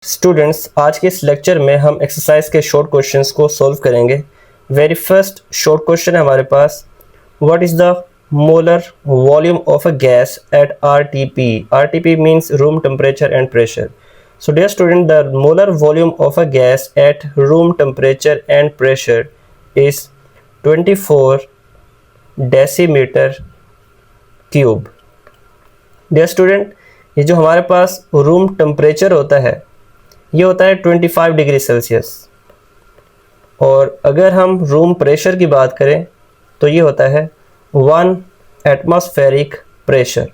Students, आज के इस लेक्चर में हम एक्सरसाइज के शॉर्ट क्वेश्चंस को सॉल्व करेंगे। वेरी फर्स्ट शॉर्ट क्वेश्चन है हमारे पास, what is the molar volume of a gas at RTP? RTP means room temperature and pressure. So dear student, the molar volume of a gas at room temperature and pressure is 24 decimetre cube. Dear student, ये जो हमारे पास room temperature होता है ये होता है 25 degree Celsius, और अगर हम रूम प्रेशर की बात करें तो ये होता है 1 atmospheric pressure.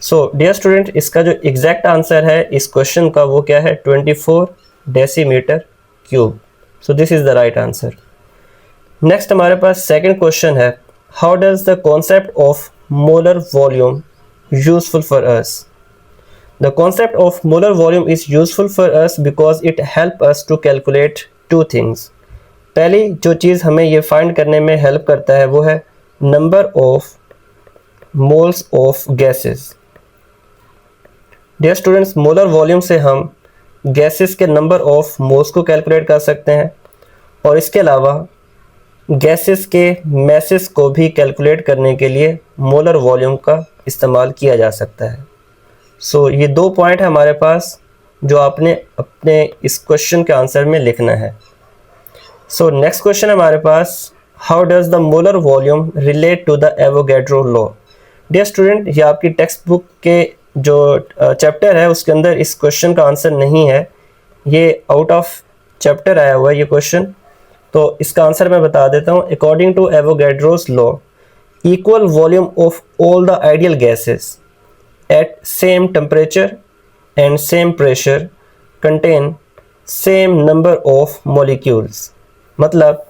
So dear student, इसका जो एग्जैक्ट आंसर है इस क्वेश्चन का वो क्या है? 24 decimetre cube. So this is the right answer. Next हमारे पास सेकंड क्वेश्चन है, how does the concept of molar volume useful for us? The concept of molar volume is useful for us because it helps us to calculate two things. पहली जो चीज़ हमें ये find करने में help करता है वो है number of moles of gases. Dear students, molar volume से हम गैसेस के नंबर ऑफ मोल्स को कैलकुलेट कर सकते हैं, और इसके अलावा गैसेस के मैसेस को भी कैलकुलेट करने के लिए मोलर वॉल्यूम का इस्तेमाल किया जा सकता है। सो ये दो पॉइंट है हमारे पास जो आपने अपने इस क्वेश्चन के आंसर में लिखना है। सो नेक्स्ट क्वेश्चन है हमारे पास, how does the molar volume relate to the Avogadro law? Dear student, ये आपकी टेक्स्ट बुक के जो चैप्टर है उसके अंदर इस क्वेश्चन का आंसर नहीं है, ये आउट ऑफ चैप्टर आया हुआ है ये क्वेश्चन। तो इसका आंसर मैं बता देता हूँ। According to Avogadro's law, equal volume of all the ideal gases at same temperature and same pressure contain same number of molecules। मतलब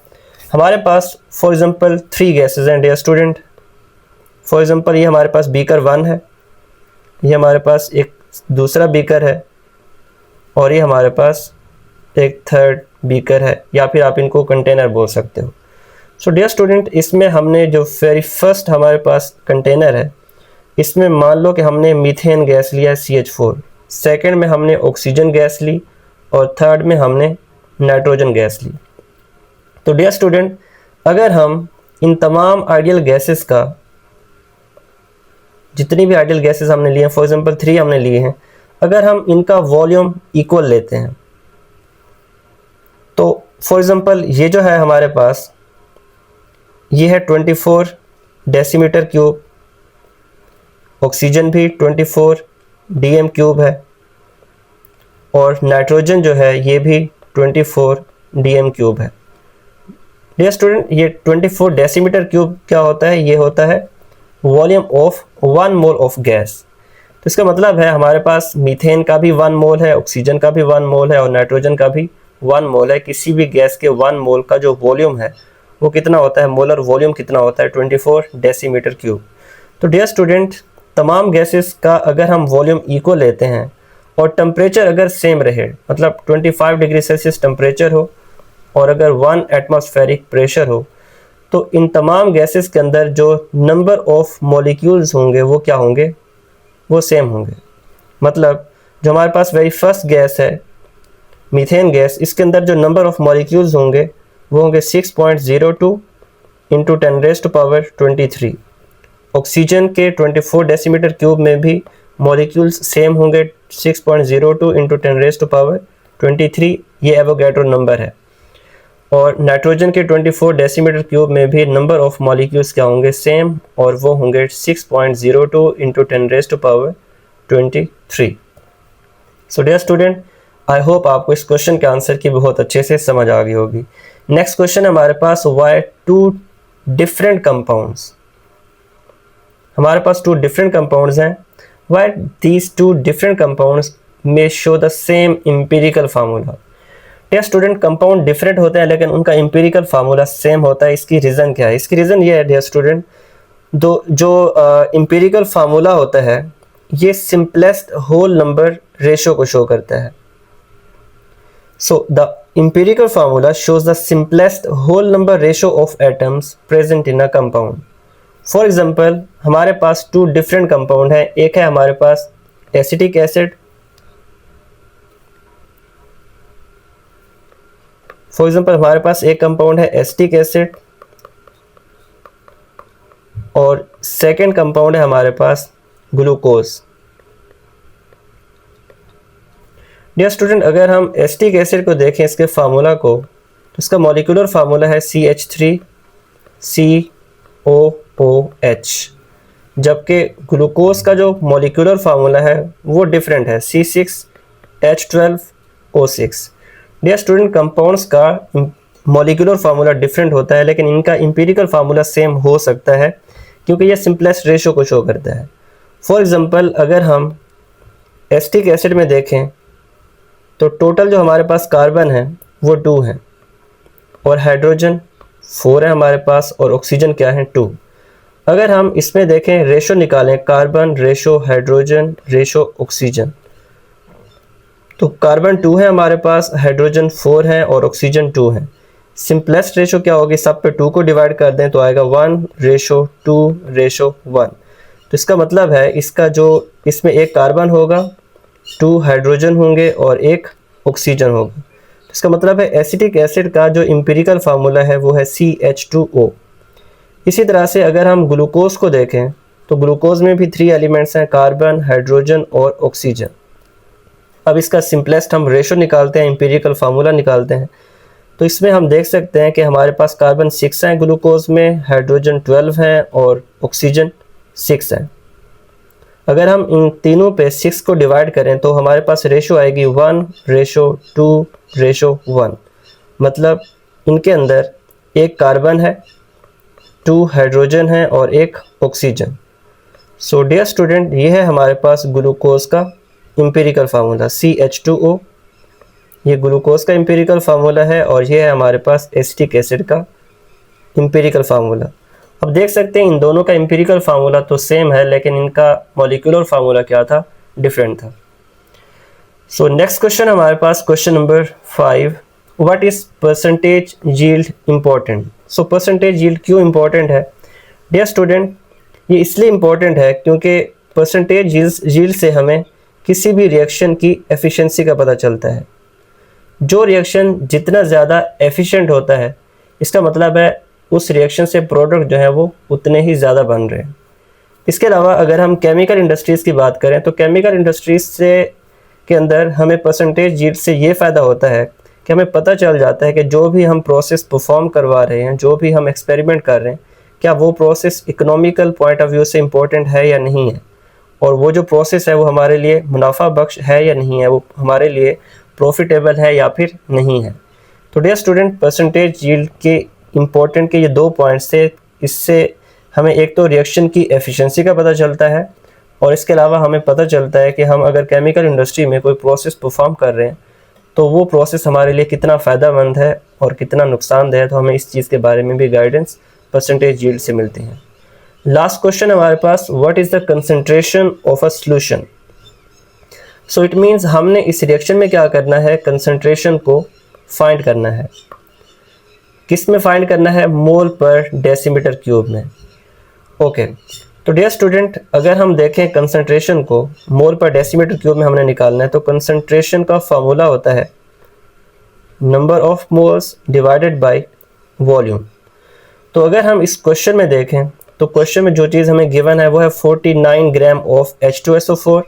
हमारे पास फॉर एग्जांपल 3 गैसेस हैं डियर स्टूडेंट। फॉर एग्जांपल ये हमारे पास बीकर 1 है, ये हमारे पास एक दूसरा बीकर है, और ये हमारे पास एक थर्ड बीकर है, या फिर आप इनको कंटेनर बोल सकते हो। सो डियर स्टूडेंट, इसमें हमने जो वेरी फर्स्ट हमारे पास कंटेनर है, इसमें मान लो कि हमने मीथेन गैस लिया CH4, सेकंड में हमने ऑक्सीजन गैस ली, और थर्ड में हमने नाइट्रोजन गैस ली। तो डियर स्टूडेंट, अगर हम इन तमाम आइडियल गैसेस का, जितनी भी आइडियल गैसेस हमने लिए हैं, फॉर एग्जांपल 3 हमने लिए हैं, अगर हम इनका वॉल्यूम इक्वल लेते हैं तो फॉर एग्जांपल ये जो है हमारे पास ये है 24 डेसीमीटर क्यूब, ऑक्सीजन भी 24 DM क्यूब है, और नाइट्रोजन जो है ये भी 24 DM क्यूब है। डियर स्टूडेंट, ये 24 डेसीमीटर क्यूब क्या होता है? ये होता है volume of 1 mole of gas. तो इसका मतलब है हमारे पास मीथेन का भी 1 मोल है, ऑक्सीजन का भी 1 मोल है, और नाइट्रोजन का भी 1 मोल है। किसी भी गैस के 1 मोल का जो वॉल्यूम है वो कितना होता है? मोलर वॉल्यूम कितना होता है? 24 डेसीमीटर क्यूब। तो डियर स्टूडेंट, तमाम गैसेस का अगर हम वॉल्यूम इक्वल लेते हैं और टेम्परेचर अगर सेम रहे, मतलब 25 डिग्री सेल्सियस टेम्परेचर हो और अगर 1 एटमॉस्फेरिक प्रेशर हो, तो इन तमाम गैसेस के अंदर जो नंबर ऑफ मॉलिक्यूल्स होंगे वो क्या होंगे? वो सेम होंगे। मतलब जो हमारे पास वेरी फर्स्ट गैस है मीथेन गैस, इसके अंदर जो नंबर ऑफ मॉलिक्यूल्स होंगे वो होंगे 6.02 इंटू 10⁻23। ऑक्सीजन के 24 डेसीमीटर क्यूब में भी मॉलिक्यूल्स सेम होंगे, 6.02 इंटू 10⁻23, ये एवोगैड्रो नंबर है। और नाइट्रोजन के 24 डेसीमीटर क्यूब में भी नंबर ऑफ मॉलिक्यूल्स क्या होंगे? सेम, और वो होंगे 6.02 into 10⁻23। So dear student, I hope आपको इस क्वेश्चन के आंसर की बहुत अच्छे से समझ आ गई होगी। नेक्स्ट क्वेश्चन है हमारे पास, व्हाई 2 डिफरेंट कंपाउंड्स? हमारे पास 2 डिफरेंट कंपाउंड्स हैं। Why these 2 different compounds may show the same empirical formula? Dear student, compound different होते हैं लेकिन उनका एम्पिरिकल फार्मूला सेम होता है। इसकी रीज़न क्या है? इसकी रीज़न ये है डियर स्टूडेंट, जो एम्पिरिकल फार्मूला होता है ये सिंपलेस्ट होल नंबर रेशो को शो करता है। So the empirical formula shows the simplest whole number ratio of atoms present in a compound. For example, हमारे पास 2 डिफरेंट कंपाउंड है। एक है हमारे पास एसिटिक एसिड फॉर एग्जांपल हमारे पास एक कंपाउंड है एसिटिक एसिड और सेकेंड कंपाउंड है हमारे पास ग्लूकोज। डियर स्टूडेंट, अगर हम एसिटिक एसिड को देखें इसके फार्मूला को, तो इसका मॉलिक्यूलर फार्मूला है CH3COOH, जबकि ग्लूकोज का जो मॉलिक्यूलर फार्मूला है वो डिफरेंट है, C6H12O6। डियर स्टूडेंट, कंपाउंड्स का मॉलिक्यूलर फार्मूला डिफरेंट होता है लेकिन इनका इंपीरिकल फार्मूला सेम हो सकता है क्योंकि ये सिंपलेस्ट रेशो को शो करता है। फॉर एग्जांपल अगर हम एसिटिक एसिड में देखें तो टोटल जो हमारे पास कार्बन है वो 2 है और हाइड्रोजन 4 है हमारे पास और ऑक्सीजन क्या है 2। अगर हम इसमें देखें रेशो निकालें, carbon ratio hydrogen ratio oxygen, तो कार्बन 2 है हमारे पास, हाइड्रोजन 4 है और ऑक्सीजन 2 है। सिंपलेस्ट रेशो क्या होगी, सब पे 2 को डिवाइड कर दें तो आएगा 1:2:1। तो इसका मतलब है इसका जो इसमें एक कार्बन होगा, 2 हाइड्रोजन होंगे और 1 ऑक्सीजन होगा। तो इसका मतलब है एसिटिक एसिड का जो इंपीरिकल फार्मूला है वो है CH2O। इसी तरह से अगर हम ग्लूकोज को देखें तो ग्लूकोज में भी 3 एलिमेंट्स हैं, कार्बन, हाइड्रोजन और ऑक्सीजन। अब इसका सिंपलेस्ट हम रेशो निकालते हैं, इंपीरिकल फार्मूला निकालते हैं। तो इसमें हम देख सकते हैं कि हमारे पास कार्बन 6 है ग्लूकोज में, हाइड्रोजन 12 है और ऑक्सीजन 6 है। अगर हम इन तीनों पे 6 को डिवाइड करें तो हमारे पास रेशो आएगी 1:2:1। मतलब इनके अंदर एक कार्बन है, 2 हाइड्रोजन है और 1 ऑक्सीजन। सो डियर स्टूडेंट, ये है हमारे पास ग्लूकोज का इंपीरिकल फार्मूला CH2O। ये ग्लूकोज का इंपीरिकल फार्मूला है और ये है हमारे पास एसिटिक एसिड का इंपीरिकल फार्मूला। अब देख सकते हैं इन दोनों का इंपीरिकल फार्मूला तो सेम है लेकिन इनका मॉलिक्यूलर फार्मूला क्या था, डिफरेंट था। सो नेक्स्ट क्वेश्चन हमारे पास question number 5, what is percentage yield important. So percentage yield क्यों इम्पोर्टेंट है डियर स्टूडेंट, ये इसलिए इम्पोर्टेंट है क्योंकि परसेंटेज यील्ड से हमें किसी भी रिएक्शन की एफिशिएंसी का पता चलता है। जो रिएक्शन जितना ज़्यादा एफिशिएंट होता है इसका मतलब है उस रिएक्शन से प्रोडक्ट जो है वो उतने ही ज़्यादा बन रहे हैं। इसके अलावा अगर हम केमिकल इंडस्ट्रीज़ की बात करें तो केमिकल इंडस्ट्रीज़ से के अंदर हमें परसेंटेज यील्ड से ये फ़ायदा होता है कि हमें पता चल जाता है कि जो भी हम प्रोसेस परफॉर्म करवा रहे हैं, जो भी हम एक्सपेरिमेंट कर रहे हैं, क्या वो process economical point of view से इम्पोर्टेंट है या नहीं है, और वो जो प्रोसेस है वो हमारे लिए मुनाफा बख्श है या नहीं है, वो हमारे लिए प्रॉफिटेबल है या फिर नहीं है। तो डियर स्टूडेंट, परसेंटेज यील्ड के इम्पोर्टेंट के ये 2 पॉइंट्स से इससे हमें एक तो रिएक्शन की एफिशिएंसी का पता चलता है और इसके अलावा हमें पता चलता है कि हम अगर केमिकल इंडस्ट्री में कोई प्रोसेस परफॉर्म कर रहे हैं तो वो प्रोसेस हमारे लिए कितना फ़ायदेमंद है और कितना नुकसानदेह है। तो हमें इस चीज़ के बारे में भी गाइडेंस परसेंटेज यील्ड से मिलती है। लास्ट क्वेश्चन हमारे पास, what is the concentration of a solution. So it means हमने इस रिएक्शन में क्या करना है, कंसंट्रेशन को फाइंड करना है। किस में फाइंड करना है, मोल पर डेसीमीटर क्यूब में। ओके, तो डियर स्टूडेंट, अगर हम देखें कंसंट्रेशन को मोल पर डेसीमीटर क्यूब में हमने निकालना है तो कंसंट्रेशन का फार्मूला होता है number of moles divided by volume. तो अगर हम इस क्वेश्चन में देखें तो क्वेश्चन में जो चीज़ हमें गिवन है वो है 49 ग्राम ऑफ H2SO4।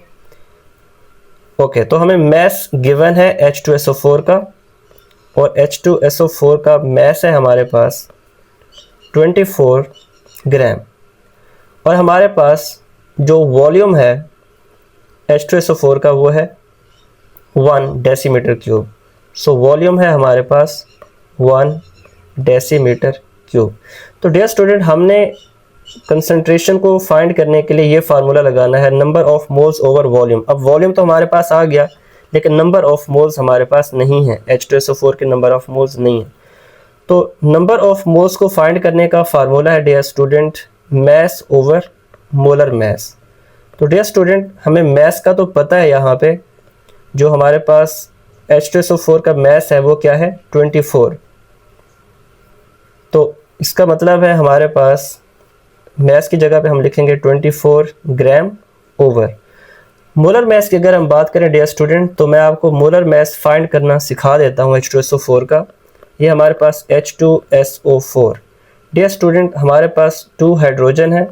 ओके, तो हमें मैस गिवन है H2SO4 का और H2SO4 का मैस है हमारे पास 24 ग्राम और हमारे पास जो वॉल्यूम है H2SO4 का वो है 1 डेसीमीटर क्यूब। सो वॉल्यूम है हमारे पास 1 डेसीमीटर क्यूब। तो डियर स्टूडेंट, हमने कंसंट्रेशन को फाइंड करने के लिए ये फार्मूला लगाना है number of moles over volume. अब वॉल्यूम तो हमारे पास आ गया लेकिन नंबर ऑफ मोल्स हमारे पास नहीं है, H2SO4 के नंबर ऑफ मोल्स नहीं है। तो नंबर ऑफ मोल्स को फाइंड करने का फार्मूला है dear student mass over molar mass. तो डियर स्टूडेंट, हमें मैस का तो पता है, यहाँ पे जो हमारे पास H2SO4 का मैस है वो क्या है 24। तो इसका मतलब है हमारे पास मैस की जगह पे हम लिखेंगे 24 ग्राम ओवर मोलर मैस की। अगर हम बात करें डियर स्टूडेंट तो मैं आपको मोलर मैस फाइंड करना सिखा देता हूँ H2SO4 का। ये हमारे पास H2SO4। डियर स्टूडेंट, हमारे पास 2 हाइड्रोजन है,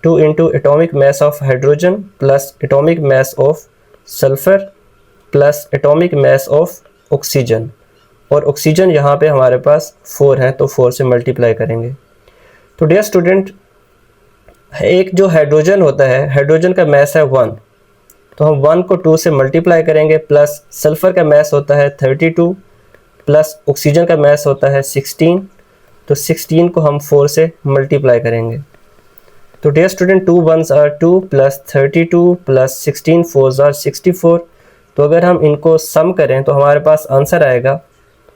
2 into atomic mass of hydrogen plus atomic mass of sulphur plus atomic mass of oxygen, और ऑक्सीजन यहाँ पे हमारे पास 4 है तो 4 से मल्टीप्लाई करेंगे। तो डियर स्टूडेंट, एक जो हाइड्रोजन होता है, हाइड्रोजन का मास है 1, तो हम 1 को 2 से मल्टीप्लाई करेंगे, प्लस सल्फ़र का मास होता है 32 प्लस ऑक्सीजन का मास होता है 16, तो 16 को हम 4 से मल्टीप्लाई करेंगे। तो dear student, 2 1s are 2 plus 32 plus 16 4s are 64। तो अगर हम इनको सम करें तो हमारे पास आंसर आएगा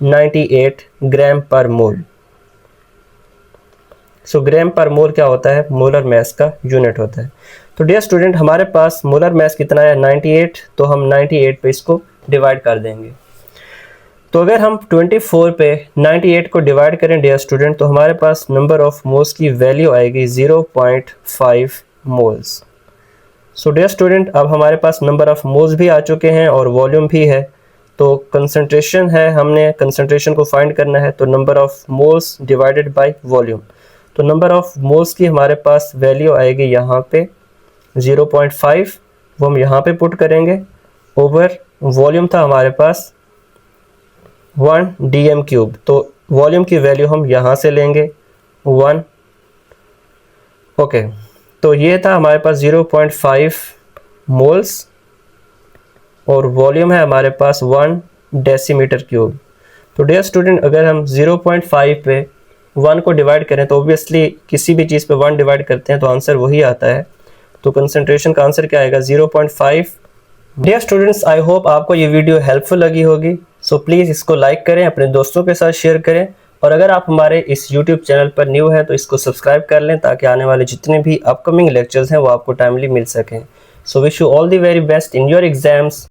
98 ग्राम पर मोल। सो ग्राम पर मोल क्या होता है? मोलर मास का यूनिट होता है। तो डियर स्टूडेंट, हमारे पास मोलर मास कितना है? 98, तो हम 98 पे इसको डिवाइड कर देंगे। तो अगर हम 24 पे 98 को डिवाइड करें डियर स्टूडेंट, तो हमारे पास नंबर ऑफ मोल्स की वैल्यू आएगी 0.5 मोल्स। सो डियर स्टूडेंट, अब हमारे पास नंबर ऑफ मोल्स भी आ चुके हैं और वॉल्यूम भी है। तो कंसंट्रेशन है, हमने कंसंट्रेशन को फाइंड करना है, तो number of moles divided by volume. तो नंबर ऑफ मोल्स की हमारे पास वैल्यू आएगी यहाँ पे 0.5, वो हम यहाँ पे पुट करेंगे, ओवर वॉल्यूम था हमारे पास 1 dm³। तो वॉल्यूम की वैल्यू हम यहाँ से लेंगे 1। ओके, तो ये था हमारे पास 0.5 मोल्स और वॉल्यूम है हमारे पास 1 डेसीमीटर³। तो डियर स्टूडेंट, अगर हम 0.5 पे 1 को डिवाइड करें तो ऑब्वियसली किसी भी चीज़ पे 1 डिवाइड करते हैं तो आंसर वही आता है। तो कंसंट्रेशन का आंसर क्या आएगा? 0.5। डियर स्टूडेंट्स, आई होप आपको ये वीडियो हेल्पफुल लगी होगी। सो प्लीज़ इसको लाइक करें, अपने दोस्तों के साथ शेयर करें, और अगर आप हमारे इस यूट्यूब चैनल पर न्यू हैं तो इसको सब्सक्राइब कर लें ताकि आने वाले जितने भी अपकमिंग लेक्चर्स हैं वो आपको टाइमली मिल सकें। So wish you all the very best in your exams.